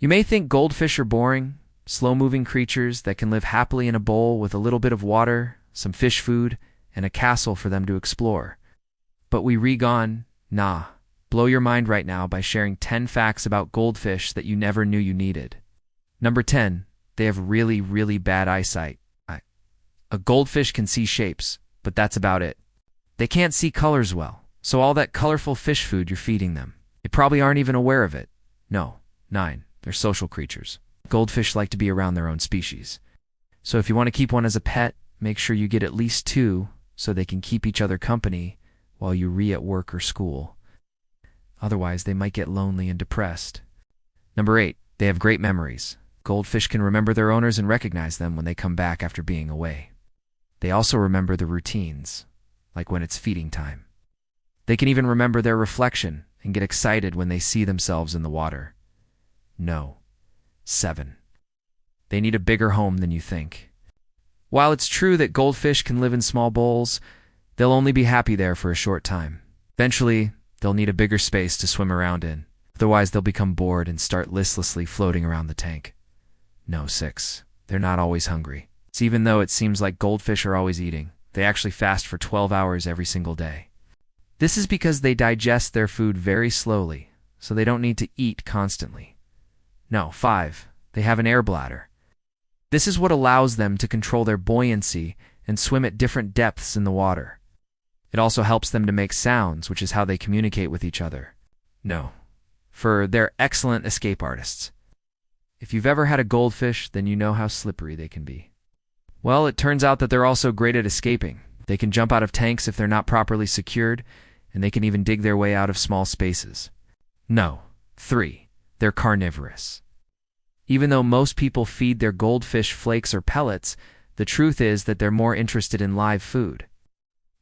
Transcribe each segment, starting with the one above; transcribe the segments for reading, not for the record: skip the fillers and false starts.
You may think goldfish are boring, slow-moving creatures that can live happily in a bowl with a little bit of water, some fish food, and a castle for them to explore. But nah, blow your mind right now by sharing 10 facts about goldfish that you never knew you needed. Number 10, they have really, really bad eyesight. A goldfish can see shapes, but that's about it. They can't see colors well, so all that colorful fish food you're feeding them, they probably aren't even aware of it. No. 9, they're social creatures. Goldfish like to be around their own species. So if you want to keep one as a pet, make sure you get at least 2 so they can keep each other company while you at work or school. Otherwise, they might get lonely and depressed. Number 8, they have great memories. Goldfish can remember their owners and recognize them when they come back after being away. They also remember the routines, like when it's feeding time. They can even remember their reflection and get excited when they see themselves in the water. 7, they need a bigger home than you think. While it's true that goldfish can live in small bowls, they'll only be happy there for a short time. Eventually, they'll need a bigger space to swim around in. Otherwise, they'll become bored and start listlessly floating around the tank. 6, they're not always hungry. Even though it seems like goldfish are always eating, they actually fast for 12 hours every single day. This is because they digest their food very slowly, so they don't need to eat constantly. 5, they have an air bladder. This is what allows them to control their buoyancy and swim at different depths in the water. It also helps them to make sounds, which is how they communicate with each other. They're excellent escape artists. If you've ever had a goldfish, then you know how slippery they can be. Well, it turns out that they're also great at escaping. They can jump out of tanks if they're not properly secured, and they can even dig their way out of small spaces. 3, they're carnivorous. Even though most people feed their goldfish flakes or pellets, the truth is that they're more interested in live food.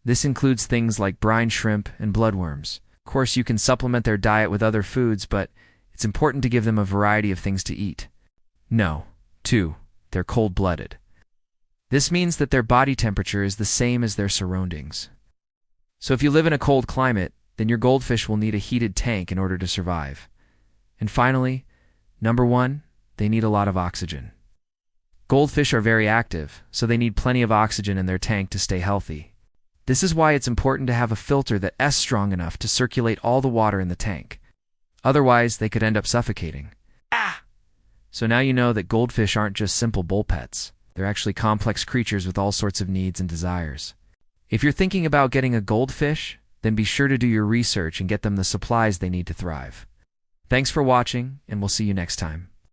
This includes things like brine shrimp and bloodworms. Of course, you can supplement their diet with other foods, but it's important to give them a variety of things to eat. 2, they're cold-blooded. This means that their body temperature is the same as their surroundings. So if you live in a cold climate, then your goldfish will need a heated tank in order to survive. And finally, number 1, they need a lot of oxygen. Goldfish are very active, so they need plenty of oxygen in their tank to stay healthy. This is why it's important to have a filter that's strong enough to circulate all the water in the tank. Otherwise, they could end up suffocating. So now you know that goldfish aren't just simple bowl pets. They're actually complex creatures with all sorts of needs and desires. If you're thinking about getting a goldfish, then be sure to do your research and get them the supplies they need to thrive. Thanks for watching, and we'll see you next time.